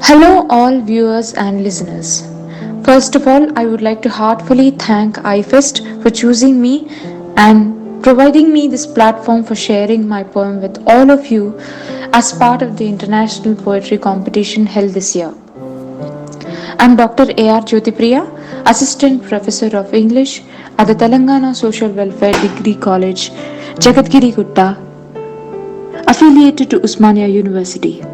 Hello, all viewers and listeners. First of all, I would like to heartfully thank AIFEST for choosing me and providing me this platform for sharing my poem with all of you as part of the international poetry competition held this year. I'm Dr. A.R. Jyoti Priya, Assistant Professor of English at the Telangana Social Welfare Degree College, Jagadgiri Gutta, affiliated to Usmania University.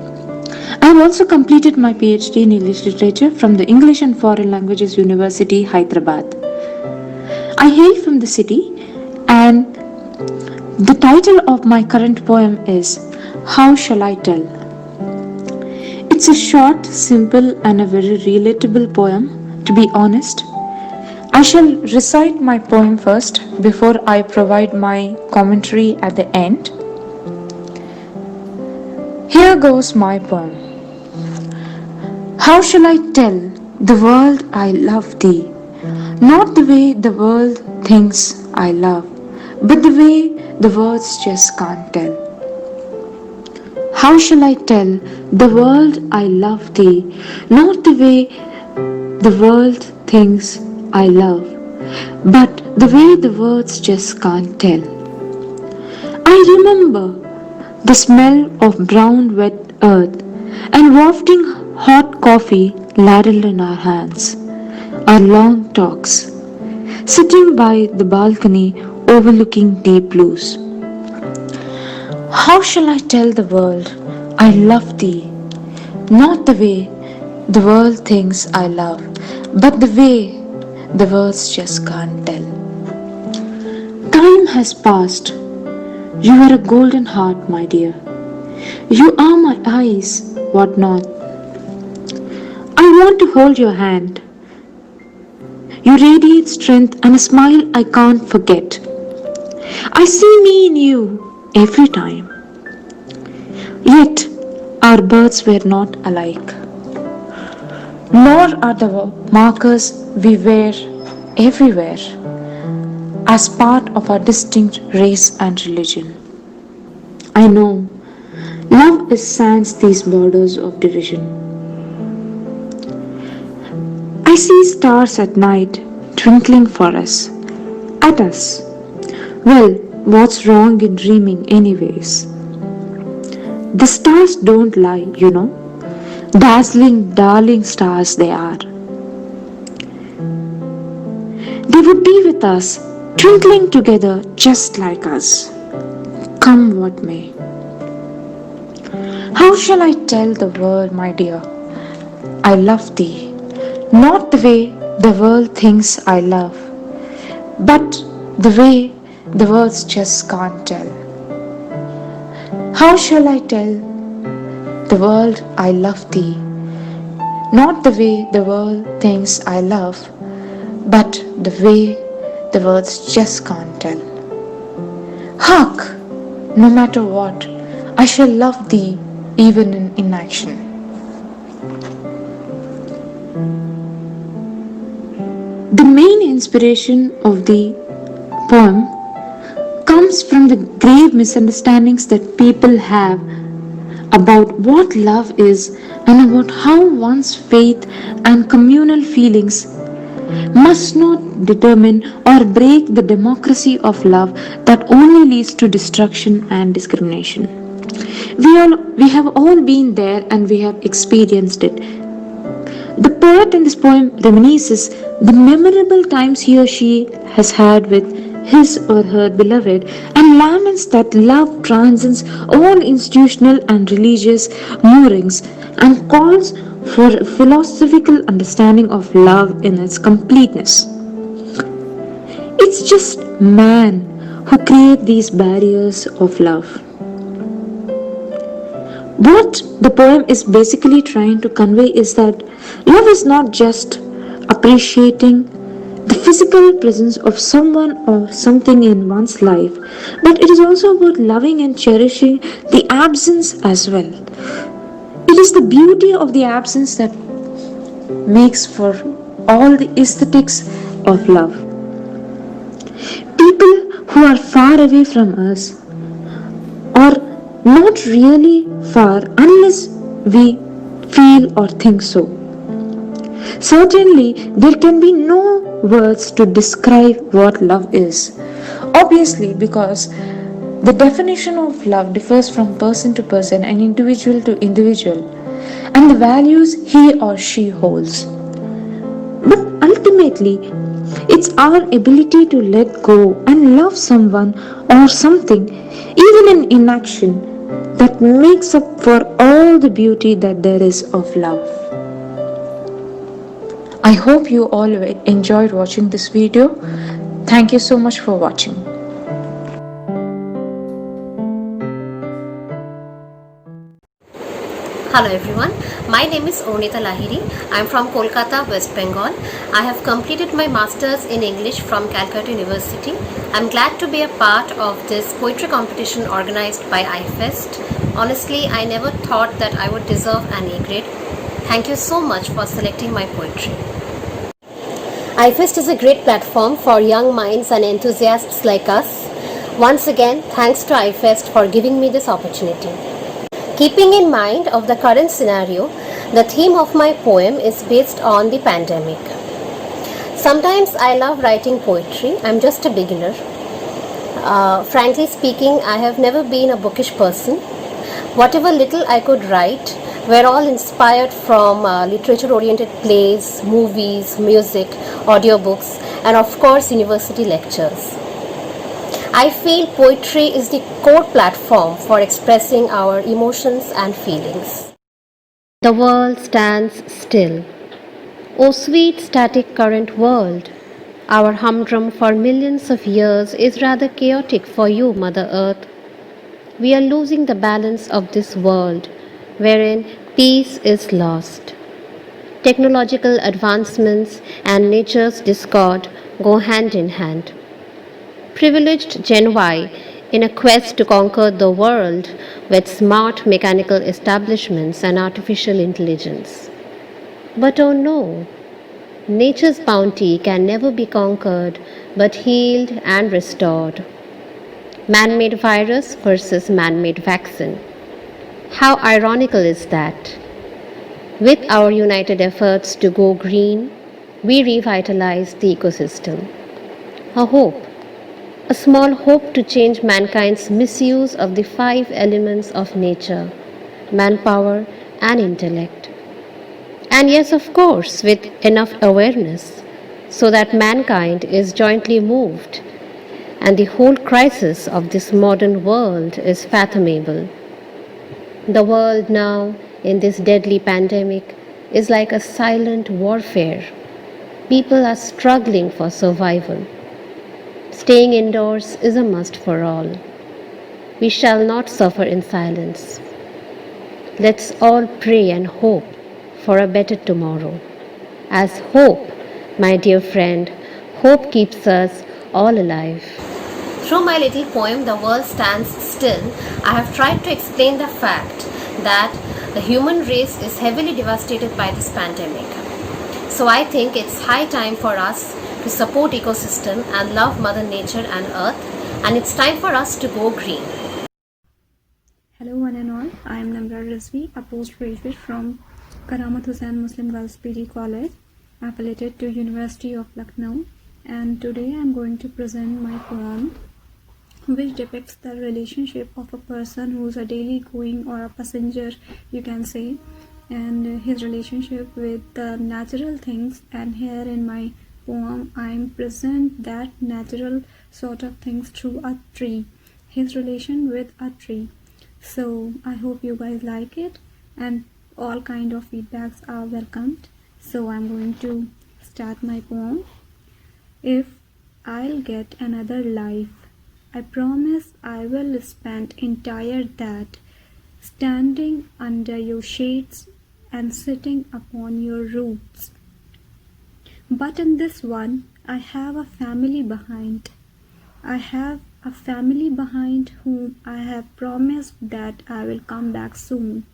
I have also completed my PhD in English Literature from the English and Foreign Languages University, Hyderabad. I hail from the city, and the title of my current poem is How Shall I Tell? It's a short, simple, and a very relatable poem, to be honest. I shall recite my poem first before I provide my commentary at the end. Here goes my poem. How shall I tell the world I love thee? Not the way the world thinks I love, but the way the words just can't tell. How shall I tell the world I love thee? Not the way the world thinks I love, but the way the words just can't tell. I remember the smell of brown wet earth and wafting hot coffee ladled in our hands, our long talks, sitting by the balcony overlooking deep blues. How shall I tell the world I love thee? Not the way the world thinks I love, but the way the words just can't tell. Time has passed. You are a golden heart, my dear. You are my eyes, what not? I want to hold your hand. You radiate strength and a smile I can't forget. I see me in you every time. Yet our births were not alike, nor are the markers we wear everywhere as part of our distinct race and religion. I know love is sans these borders of division. I see stars at night twinkling for us, at us. Well, what's wrong in dreaming, anyways? The stars don't lie, you know. Dazzling, darling stars they are. They would be with us, twinkling together just like us. Come what may. How shall I tell the world, my dear, I love thee? Not the way the world thinks I love, but the way the words just can't tell. How shall I tell the world I love thee? Not the way the world thinks I love, but the way the words just can't tell. Hark! No matter what, I shall love thee even in inaction. The main inspiration of the poem comes from the grave misunderstandings that people have about what love is and about how one's faith and communal feelings must not determine or break the democracy of love that only leads to destruction and discrimination. We have all been there and we have experienced it. The poet in this poem reminisces the memorable times he or she has had with his or her beloved and laments that love transcends all institutional and religious moorings and calls for a philosophical understanding of love in its completeness. It's just man who create these barriers of love. What the poem is basically trying to convey is that love is not just appreciating the physical presence of someone or something in one's life, but it is also about loving and cherishing the absence as well. It is the beauty of the absence that makes for all the aesthetics of love. People who are far away from us are not really far unless we feel, or think so. Certainly, there can be no words to describe what love is. Obviously, because the definition of love differs from person to person and individual to individual, and the values he or she holds. But ultimately, it's our ability to let go and love someone or something, even in inaction, that makes up for all the beauty that there is of love. I hope you all enjoyed watching this video. Thank you so much for watching. Hello everyone, my name is Onita Lahiri. I am from Kolkata, West Bengal. I have completed my Masters in English from Calcutta University. I am glad to be a part of this poetry competition organized by AIFEST. Honestly, I never thought that I would deserve an A grade. Thank you so much for selecting my poetry. AIFEST is a great platform for young minds and enthusiasts like us. Once again, thanks to AIFEST for giving me this opportunity. Keeping in mind of the current scenario, the theme of my poem is based on the pandemic. Sometimes I love writing poetry. I'm just a beginner. Frankly speaking, I have never been a bookish person. Whatever little I could write were all inspired from literature-oriented plays, movies, music, audiobooks, and of course university lectures. I feel poetry is the core platform for expressing our emotions and feelings. The world stands still. O sweet static current world, our humdrum for millions of years is rather chaotic for you, Mother Earth. We are losing the balance of this world, wherein peace is lost. Technological advancements and nature's discord go hand in hand. Privileged Gen Y, in a quest to conquer the world with smart mechanical establishments and artificial intelligence. But oh no, nature's bounty can never be conquered but healed and restored. Man-made virus versus man-made vaccine. How ironical is that? With our united efforts to go green, we revitalize the ecosystem. A hope. A small hope to change mankind's misuse of the 5 elements of nature, manpower and intellect. And yes, of course, with enough awareness so that mankind is jointly moved and the whole crisis of this modern world is fathomable. The world now, in this deadly pandemic, is like a silent warfare. People are struggling for survival. Staying indoors is a must for all. We shall not suffer in silence. Let's all pray and hope for a better tomorrow. As hope, my dear friend, hope keeps us all alive. Through my little poem, The World Stands Still, I have tried to explain the fact that the human race is heavily devastated by this pandemic. So I think it's high time for us to support ecosystem and love Mother Nature and Earth, and it's time for us to go green. Hello one and all, I am Namra Razvi, a postgraduate from Karamat Husain Muslim Girls PD College, affiliated to University of Lucknow, and today I am going to present my poem which depicts the relationship of a person who is a daily going or a passenger, you can say, and his relationship with the natural things. And here in my poem I present that natural sort of things through a tree, his relation with a tree. So I hope you guys like it, and all kind of feedbacks are welcomed. So I'm going to start my poem. If I'll get another life, I promise I will spend entire that standing under your shades and sitting upon your roots. But in this one, I have a family behind. I have a family behind whom I have promised that I will come back soon.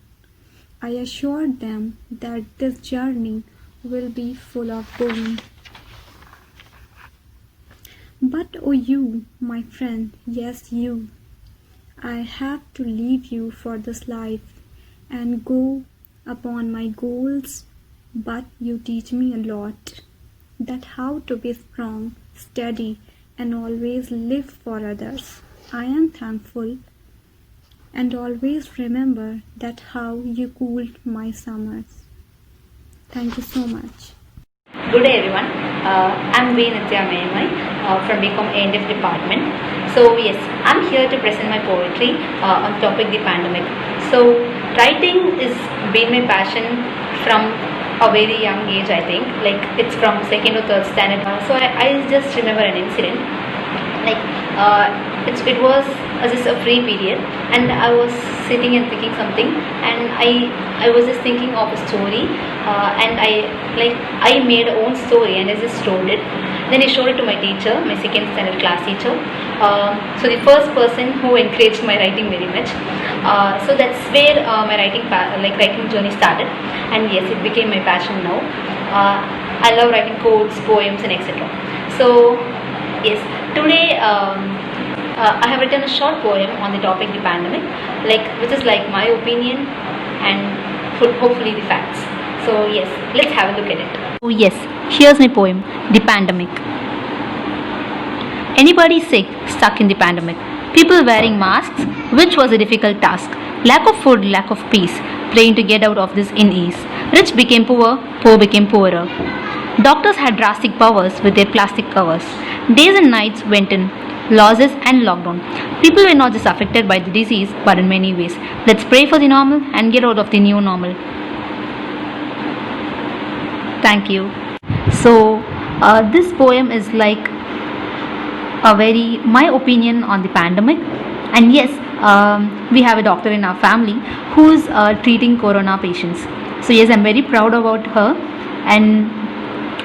I assured them that this journey will be full of going. But oh you, my friend, yes you, I have to leave you for this life and go upon my goals, but you teach me a lot. That how to be strong, steady, and always live for others. I am thankful and always remember that how you cooled my summers. Thank you so much. Good day everyone, I'm Nithya Meiyammai from BCom A&F department. So yes, I'm here to present my poetry on the topic the pandemic. So writing is been my passion from a very young age, I think. Like it's from second or third standard. So I just remember an incident. Like it was just a free period, and I was sitting and thinking something, and I was just thinking of a story, and I made a own story and I just wrote it. Then I showed it to my teacher, my second standard class teacher. So the first person who encouraged my writing very much. So that's where my writing journey started, and yes, it became my passion now. I love writing quotes, poems, and etc. So yes, today I have written a short poem on the topic the pandemic, which is like my opinion and hopefully the facts. So yes, let's have a look at it. Oh yes, here's my poem, The Pandemic. Anybody sick, stuck in the pandemic. People wearing masks, which was a difficult task. Lack of food, lack of peace, praying to get out of this in ease. Rich became poor, poor became poorer. Doctors had drastic powers with their plastic covers. Days and nights went in, losses and lockdown. People were not just affected by the disease, but in many ways. Let's pray for the normal and get out of the new normal. Thank you. So, this poem is like my opinion on the pandemic. And yes, we have a doctor in our family who's treating corona patients. So yes, I'm very proud about her, and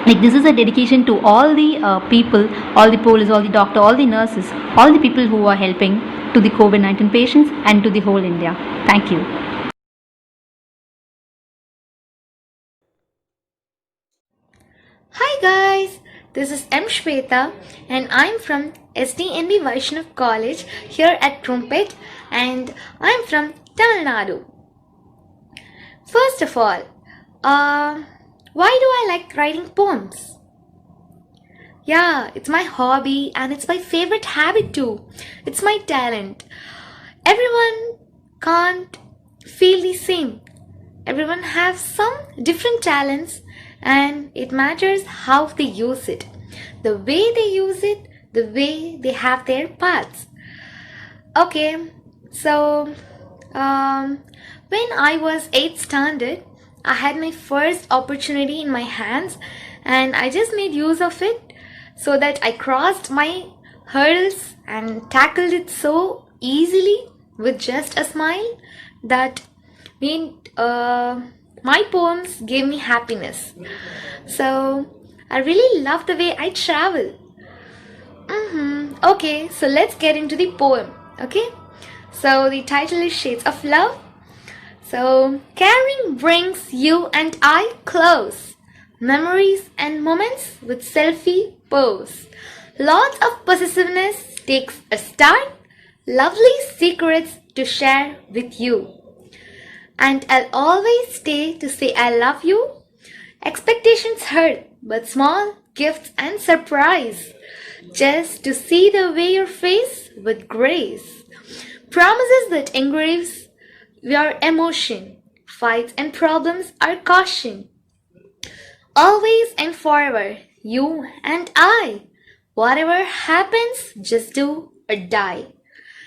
this is a dedication to all the people, all the police, all the doctor, all the nurses, all the people who are helping to the COVID-19 patients and to the whole India. Thank you. Hi guys, this is M. Swetha and I'm from SDNB Vaishnav College here at Chengalpet, and I'm from Tamil Nadu. First of all, why do I like writing poems? Yeah, it's my hobby and it's my favorite habit too. It's my talent. Everyone can't feel the same. Everyone has some different talents, and it matters how they use it. The way they use it, the way they have their paths. Okay, so when I was 8th standard, I had my first opportunity in my hands and I just made use of it so that I crossed my hurdles and tackled it so easily with just a smile that made my poems gave me happiness. So I really love the way I travel. Okay, so let's get into the poem. Okay, so the title is Shades of Love. So caring brings you and I close, memories and moments with selfie pose. Lots of possessiveness takes a start, lovely secrets to share with you. And I'll always stay to say I love you. Expectations hurt, but small gifts and surprise. Just to see the way your face with grace. Promises that engraves your emotion. Fights and problems are caution. Always and forever, you and I. Whatever happens, just do or die.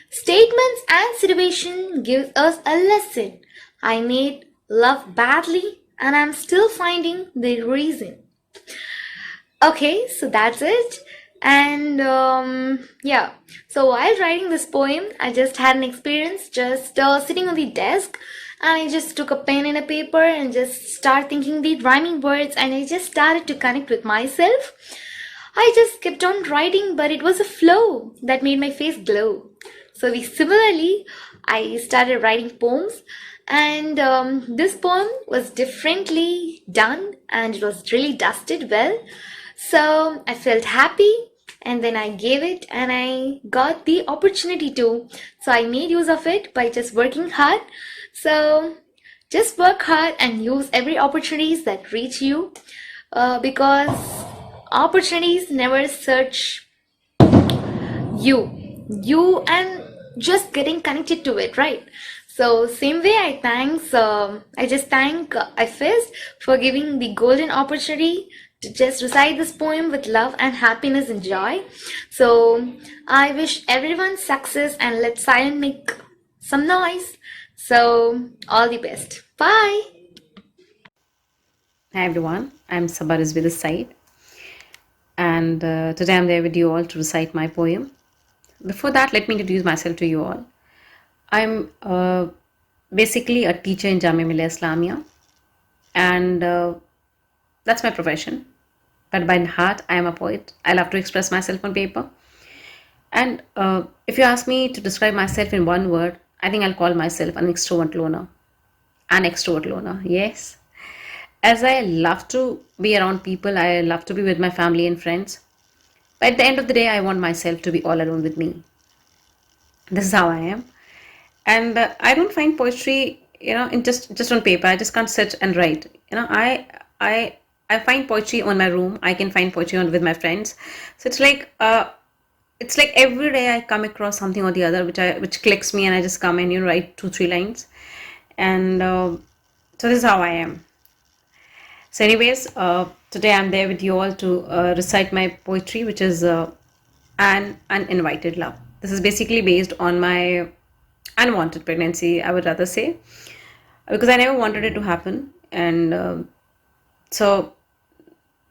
Statements and situation gives us a lesson. I made love badly and I'm still finding the reason. Okay, so that's it. And yeah, so while writing this poem, I just had an experience just sitting on the desk, and I just took a pen and a paper and just start thinking the rhyming words, and I just started to connect with myself. I just kept on writing, but it was a flow that made my face glow. So similarly, I started writing poems, and this poem was differently done and it was really dusted well. So I felt happy, and then I gave it and I got the opportunity to. So I made use of it by just working hard. So Just work hard and use every opportunities that reach you, because opportunities never search you and just getting connected to it, right? So same way, I just thank IFEST for giving the golden opportunity to just recite this poem with love and happiness and joy. So I wish everyone success, and let silent make some noise. So all the best. Bye. Hi everyone, I'm Saba Razvi this side, and today I'm there with you all to recite my poem. Before that, let me introduce myself to you all. I'm basically a teacher in Jamia Millia Islamia, and that's my profession. But by heart, I am a poet. I love to express myself on paper. And if you ask me to describe myself in one word, I think I'll call myself an extrovert loner. An extrovert loner, yes. As I love to be around people, I love to be with my family and friends. But at the end of the day, I want myself to be all alone with me. This is how I am. And I don't find poetry, in just on paper. I just can't sit and write. I find poetry on my room. I can find poetry on with my friends. So it's like every day I come across something or the other which clicks me, and I just come and write 2-3 lines. And so this is how I am. So anyways, today I'm there with you all to recite my poetry, which is an uninvited love. This is basically based on my unwanted pregnancy, I would rather say, because I never wanted it to happen. And so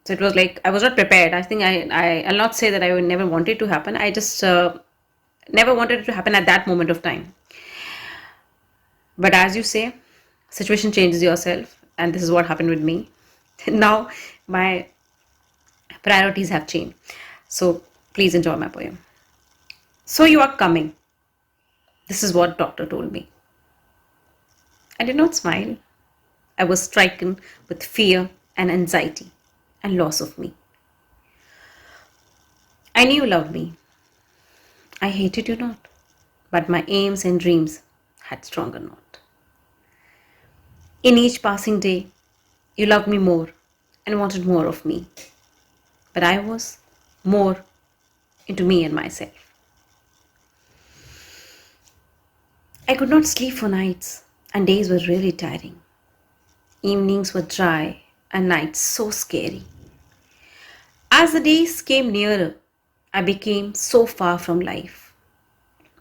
it was like I was not prepared. I think I'll not say that I would never want it to happen. I just never wanted it to happen at that moment of time. But as you say, situation changes yourself, and this is what happened with me. Now my priorities have changed. So please enjoy my poem. So you are coming. This is what doctor told me. I did not smile. I was stricken with fear and anxiety and loss of me. I knew you loved me. I hated you not, but my aims and dreams had stronger knot. In each passing day, you loved me more and wanted more of me. But I was more into me and myself. I could not sleep for nights, and days were really tiring. Evenings were dry and nights so scary. As the days came nearer, I became so far from life,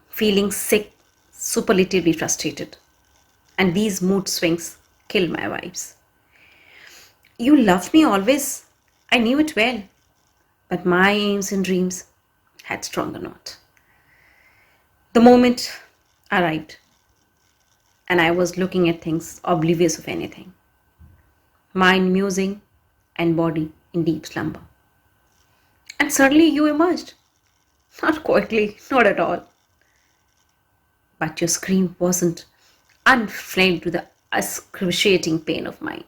feeling sick, superlatively frustrated, and these mood swings killed my vibes. You loved me always, I knew it well, but my aims and dreams had stronger knot. The moment arrived, and I was looking at things oblivious of anything, mind musing and body in deep slumber. And suddenly you emerged, not quietly, not at all. But your scream wasn't unflamed to the excruciating pain of mine.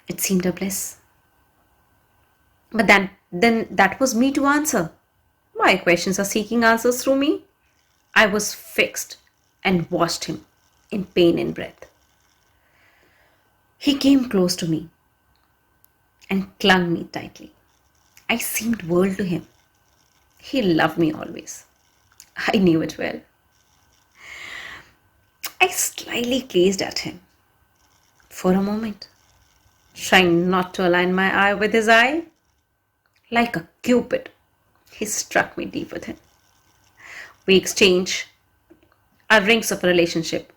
It seemed a bliss. But then that was me to answer. Why questions are seeking answers through me? I was fixed and watched him in pain and breath. He came close to me and clung me tightly. I seemed world to him. He loved me always. I knew it well. I slyly gazed at him for a moment, trying not to align my eye with his eye. Like a cupid, he struck me deep within. We exchanged our rings of a relationship,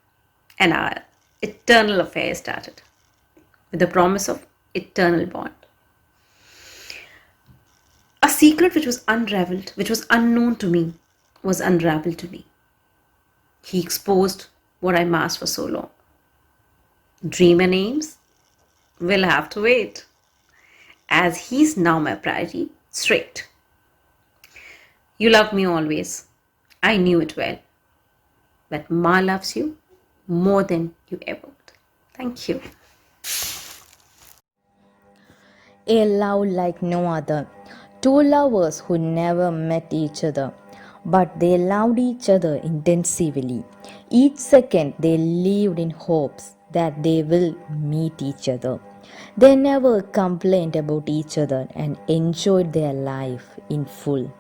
and our eternal affair started with the promise of eternal bond. A secret which was unraveled, which was unknown to me, was unraveled to me. He exposed what I masked for so long. Dream and aims will have to wait, as he's now my priority straight. You loved me always. I knew it well. But Ma loves you more than you ever would. Thank you. A love like no other. Two lovers who never met each other, but they loved each other intensively. Each second they lived in hopes that they will meet each other. They never complained about each other and enjoyed their life in full.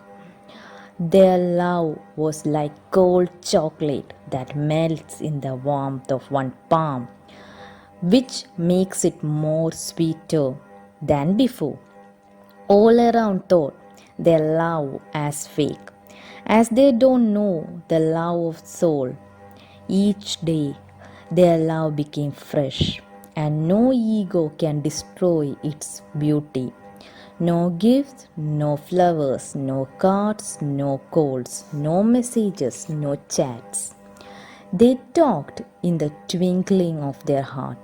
Their love was like cold chocolate that melts in the warmth of one palm, which makes it more sweeter than before. All around thought their love as fake, as they don't know the love of soul. Each day their love became fresh, and no ego can destroy its beauty. No gifts, no flowers, no cards, no calls, no messages, no chats. They talked in the twinkling of their heart.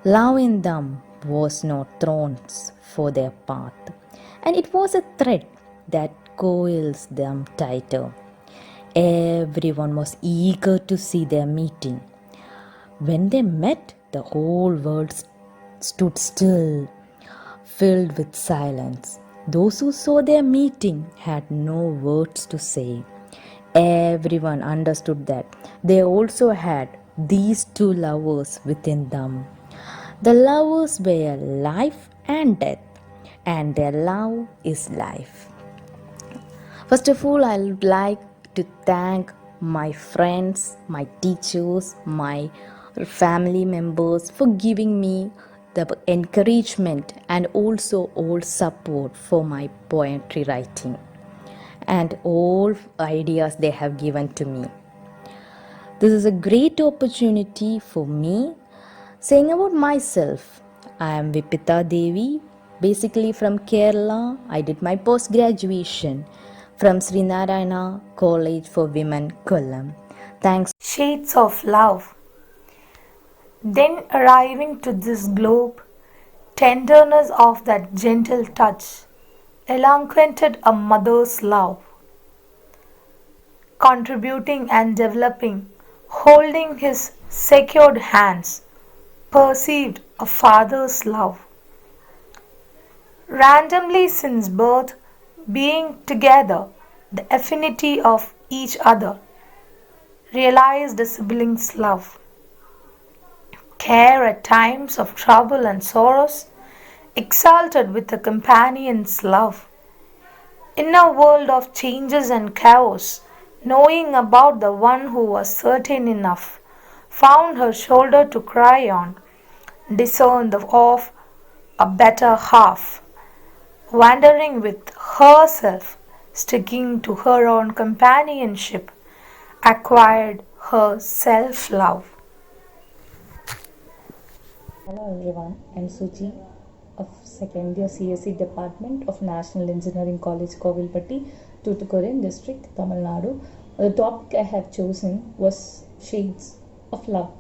Love in them was no thorns for their path, and it was a thread that coils them tighter. Everyone was eager to see their meeting. When they met, the whole world stood still, filled with silence. Those who saw their meeting had no words to say. Everyone understood that they also had these two lovers within them. The lovers were life and death, and their love is life. First of all, I would like to thank my friends, my teachers, my family members for giving me the encouragement and also all support for my poetry writing and all ideas they have given to me. This is a great opportunity for me. Saying about myself, I am Vipita Devi, basically from Kerala. I did my post graduation from Sri Narayana College for Women, Kollam. Thanks. Shades of love. Then arriving to this globe, tenderness of that gentle touch, eloquented a mother's love. Contributing and developing, holding his secured hands, perceived a father's love. Randomly since birth, being together, the affinity of each other, realized a sibling's love. Care at times of trouble and sorrows, exalted with a companion's love. In a world of changes and chaos, knowing about the one who was certain enough, found her shoulder to cry on, discerned of a better half, wandering with herself, sticking to her own companionship, acquired her self-love. Hello everyone, I'm Suji of second year CSE Department of National Engineering College, Kovilpatti, Tuticorin District, Tamil Nadu. The topic I have chosen was Shades of Love.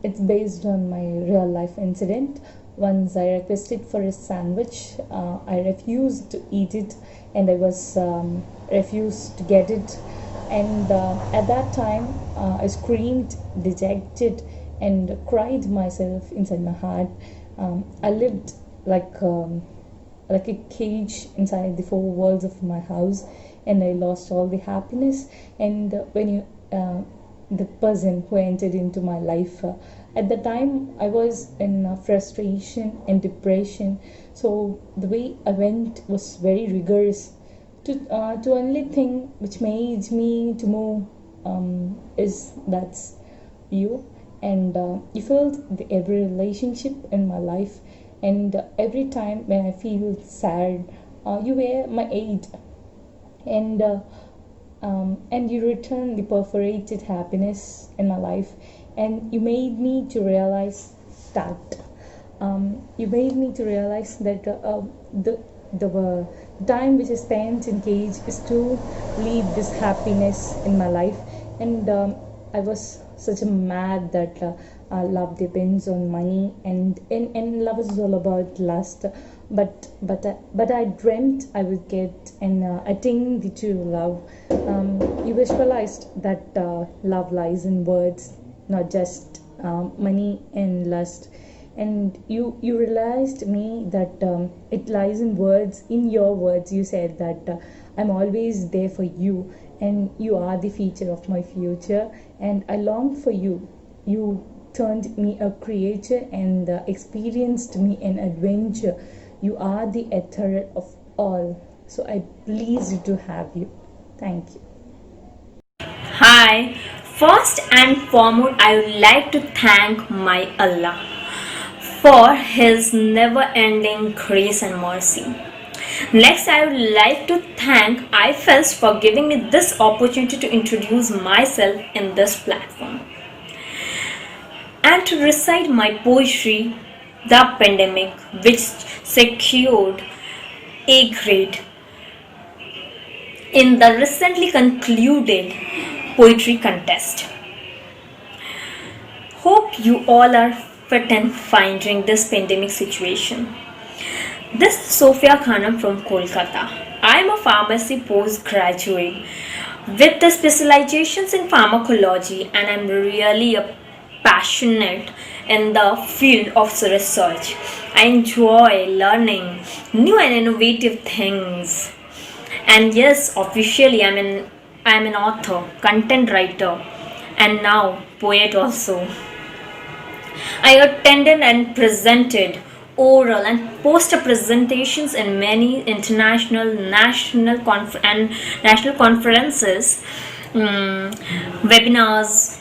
It's based on my real life incident. Once I requested for a sandwich, I refused to eat it, and I was refused to get it. And at that time, I screamed, dejected, and cried myself inside my heart. I lived like a cage inside the four walls of my house, and I lost all the happiness. And the person who entered into my life, at the time I was in frustration and depression. So the way I went was very rigorous. To only thing which made me to move is that's you. And you felt every relationship in my life, and every time when I feel sad, you were my aid, and you return the perforated happiness in my life, and you made me to realize that the time which I spent in cage is to leave this happiness in my life. And I was such a mad that love depends on money, and love is all about lust. But I dreamt I would get and attain the true love. You visualized that love lies in words, not just money and lust. And you realized me that it lies in words. In your words, you said that I'm always there for you, and you are the feature of my future, and I long for you. You turned me a creature and experienced me an adventure. You are the ether of all, so I pleased to have you. Thank you. Hi, first and foremost, I would like to thank my Allah for His never ending grace and mercy. Next, I would like to thank AIFEST for giving me this opportunity to introduce myself in this platform and to recite my poetry, The Pandemic, which secured A grade in the recently concluded poetry contest. Hope you all are fit and fine during this pandemic situation. This is Sofia Khanam from Kolkata. I am a pharmacy postgraduate with the specializations in pharmacology, and I am really passionate in the field of research. I enjoy learning new and innovative things. And yes, officially I am an author, content writer, and now poet also. I attended and presented oral and poster presentations in many international, national conferences, webinars,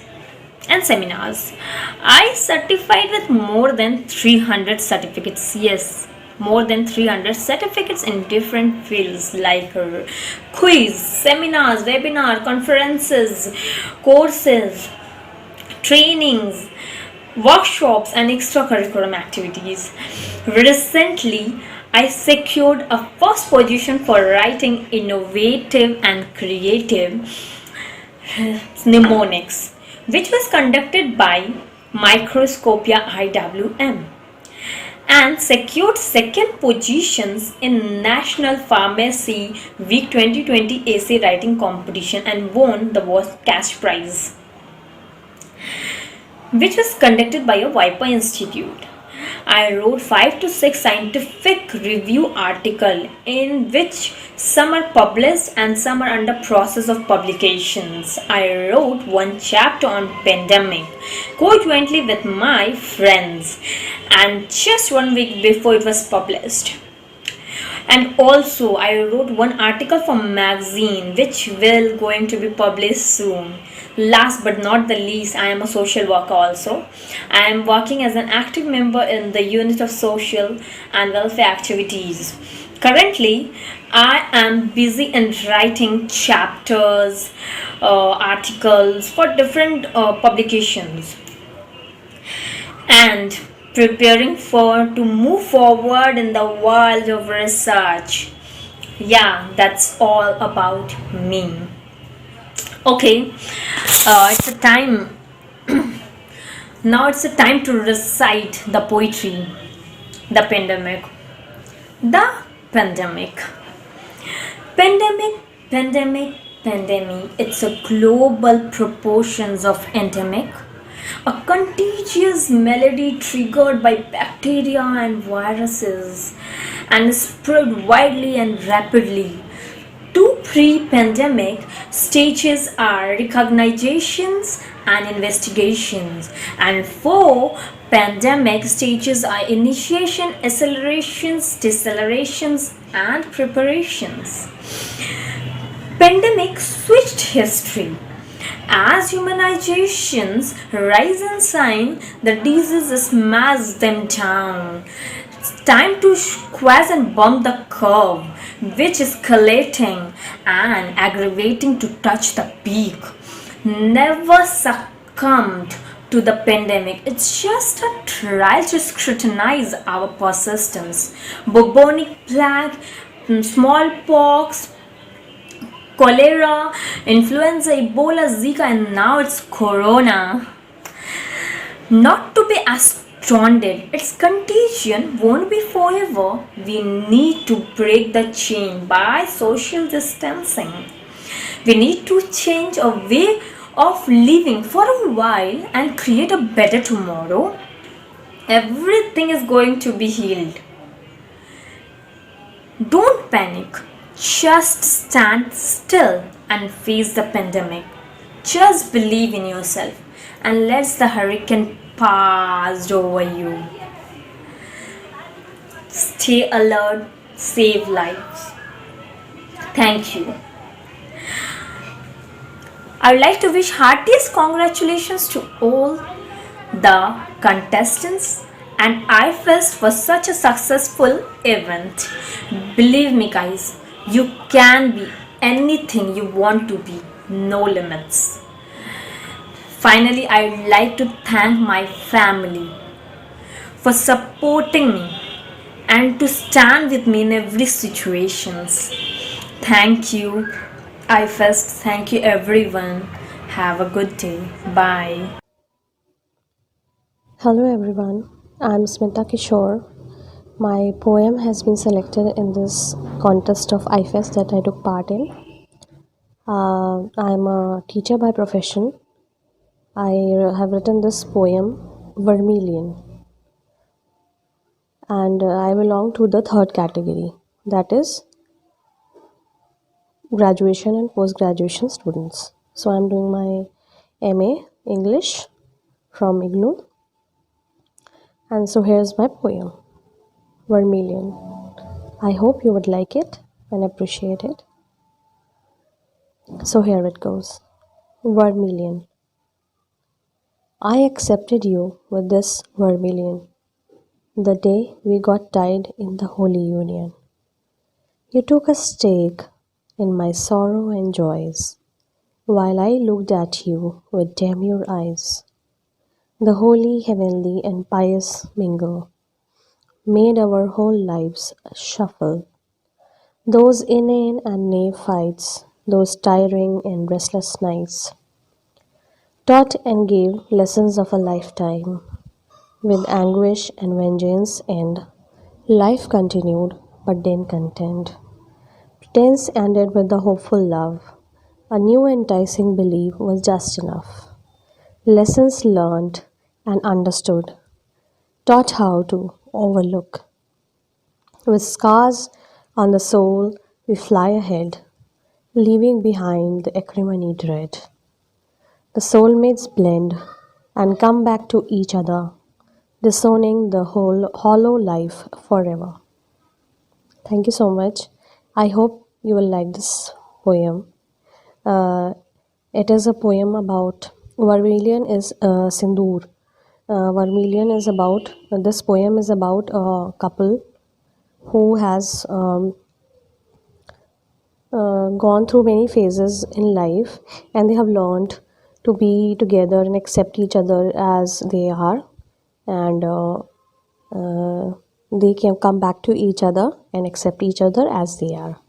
and seminars. I certified with more than 300 certificates. Yes, more than 300 certificates in different fields like quiz, seminars, webinar, conferences, courses, trainings, workshops, and extracurricular activities. Recently, I secured a first position for writing innovative and creative mnemonics, which was conducted by Microscopia IWM, and secured second positions in National Pharmacy Week 2020 essay writing competition and won the cash prize, which was conducted by a Viper Institute. I wrote 5 to 6 scientific review articles, in which some are published and some are under process of publications. I wrote one chapter on pandemic co-jointly with my friends, and just 1 week before it was published. And also I wrote one article for magazine which will going to be published soon. Last but not the least, I am a social worker also. I am working as an active member in the unit of social and welfare activities. Currently, I am busy in writing chapters, articles for different publications, and preparing to move forward in the world of research. Yeah, that's all about me. Okay, it's a time now. It's a time to recite the poetry. The pandemic. The pandemic. Pandemic. It's a global proportions of endemic, a contagious malady triggered by bacteria and viruses, and spread widely and rapidly. 2 pre-pandemic stages are recognitions and investigations, and 4 pandemic stages are initiation, accelerations, decelerations, and preparations. Pandemic switched history. As humanizations rise in sign, the disease smash them down. It's time to squash and bump the curve, which is escalating and aggravating to touch the peak. Never succumbed to the pandemic. It's just a trial to scrutinize our persistence. Bubonic plague, smallpox, cholera, influenza, Ebola, Zika, and now it's Corona. Not to be astounded, its contagion won't be forever. We need to break the chain by social distancing. We need to change our way of living for a while and create a better tomorrow. Everything is going to be healed. Don't panic. Just stand still and face the pandemic. Just believe in yourself and let the hurricane pass over you. Stay alert, save lives. Thank you. I would like to wish heartiest congratulations to all the contestants and AIFEST for such a successful event. Believe me, guys, you can be anything you want to be, no limits. Finally, I would like to thank my family for supporting me and to stand with me in every situations. Thank you, AIFEST. Thank you, everyone. Have a good day. Bye. Hello everyone, I'm Smitha Kishore. My poem has been selected in this contest of IFEST that I took part in. I'm a teacher by profession. I have written this poem, Vermilion, and I belong to the third category, that is graduation and post-graduation students. So I'm doing my MA English from IGNOU, and so here's my poem, Vermilion. I hope you would like it and appreciate it. So here it goes. Vermilion. I accepted you with this vermilion the day we got tied in the Holy Union. You took a stake in my sorrow and joys, while I looked at you with demure eyes. The holy, heavenly, and pious mingle made our whole lives shuffle. Those inane and knave fights, those tiring and restless nights, taught and gave lessons of a lifetime. With anguish and vengeance and life continued, but then content. Pretense ended with the hopeful love. A new enticing belief was just enough. Lessons learned and understood, taught how to overlook. With scars on the soul, we fly ahead, leaving behind the acrimony dread. The soulmates blend and come back to each other, disowning the whole hollow life forever. Thank you so much. I hope you will like this poem. Uh, it is a poem about Vermilion is Sindoor. Vermilion is about this poem is about a couple who has gone through many phases in life, and they have learned to be together and accept each other as they are, and they can come back to each other and accept each other as they are.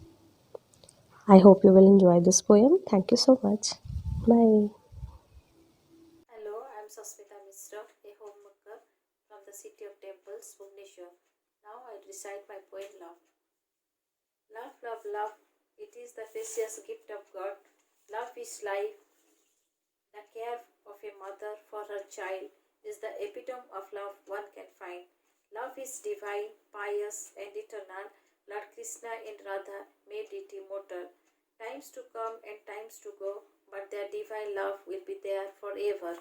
I hope you will enjoy this poem. Thank you so much. Bye. Hello, I am Sofia Khanam, a homemaker from the city of temples, Bhubaneswar. Now I recite my poem Love. Love, love, love, it is the precious gift of God. Love is life. The care of a mother for her child is the epitome of love one can find. Love is divine, pious, and eternal. Lord Krishna and Radha made it immortal. Times to come and times to go, but their divine love will be there forever.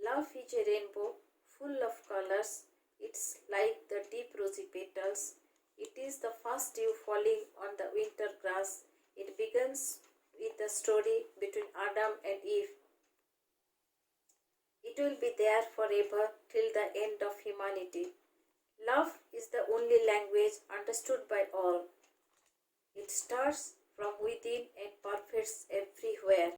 Love is a rainbow full of colors. It's like the deep rosy petals. It is the first dew falling on the winter grass. It begins with the story between Adam and Eve. It will be there forever till the end of humanity. Love is the only language understood by all. It starts from within and perfects everywhere.